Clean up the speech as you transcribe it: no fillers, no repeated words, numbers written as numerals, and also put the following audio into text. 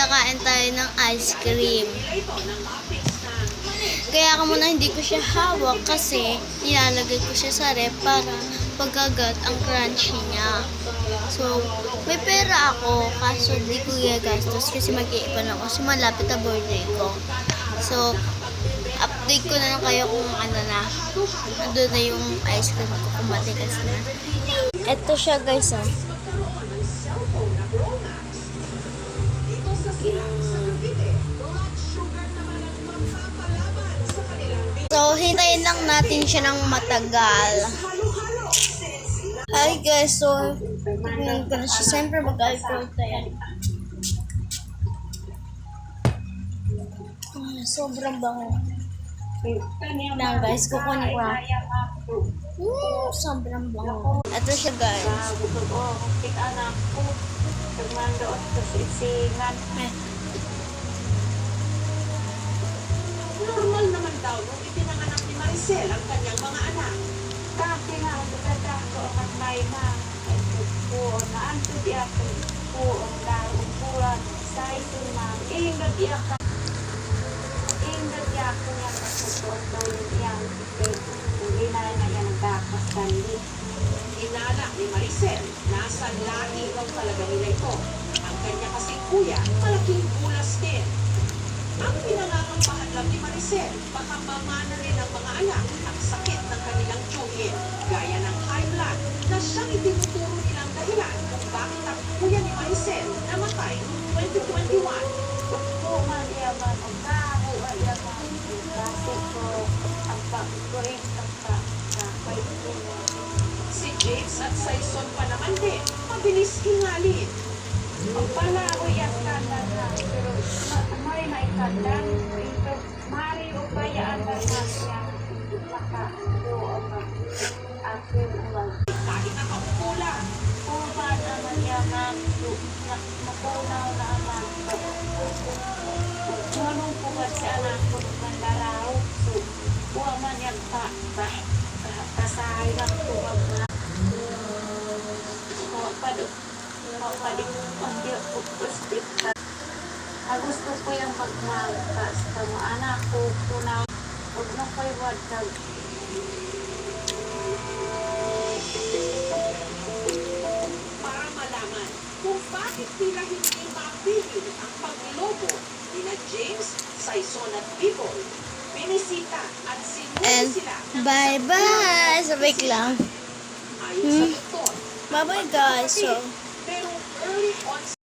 kakain tayo ng ice cream. Kaya ako muna hindi ko siya hawak kasi nilalagay ko siya sa ref para pagkagat ang crunchy niya. So, may pera ako kaso di ko gagastos kasi mag-iipon ako kasi malapit na birthday ko. So, update ko na lang kayo kung ano na. Ando na yung ice cream ko kung matigas na. Ito siya guys. So, hintayin lang natin siya ng matagal. Hi guys, so, tignan ko na siya. Siyempre mag-alcohol tayo. Sobrang bango. Lang guys, kukunin ko. Sobrang bango. Ito siya guys. Normal naman daw nung ipinanganak ni Maricel ang kanyang mga anak. Tapi nga, dada ko ang may na. Ito po, naanto di ako po ang darong buwan. Sa ito na, ingat di ako. Ingat di ako niya kasutod daw niya. Hindi na yan nagdakas kandi. Inanak ni Maricel, nasa lahi daw talaga nila ito. Ang kanya kasing kuya, malaking bulas din. Ang pinangangampahan lang ni Maricel, baka mamana rin ang mga anak ang sakit ng kanilang tiyuhin, gaya ng high blood, na siyang itinuturo nilang dahilan kung bakit ang kuya ni Maricel namatay noong 2021. Po, maliyaman ang tao, ayaman. Kasi po, ang pag-correct ang pag-correct. Si James at Saison pa naman din, mabilis hingalin. Ang pala ko yata na, pero may maikandang ito. Mari o bayaan na siya. Maka po ang aking uwag. Kahit nakaumpula, Kung ba naman yaman, mapunaw na aman. Manong pugat si anak ko ng daraw. So, buwa man yan kasahay ng tuwag na. Gusto ko yung magmagkas tamo anak ko kunang huwag na kayo wadag para malaman kung bakit nila hindi mapigil ang paglobo ni na James, Saison at Bibol. Binisita at sinuli And sila ng bye-bye! Sabay lang. ayon sa doktor. Bye-bye guys. So, Pero early onset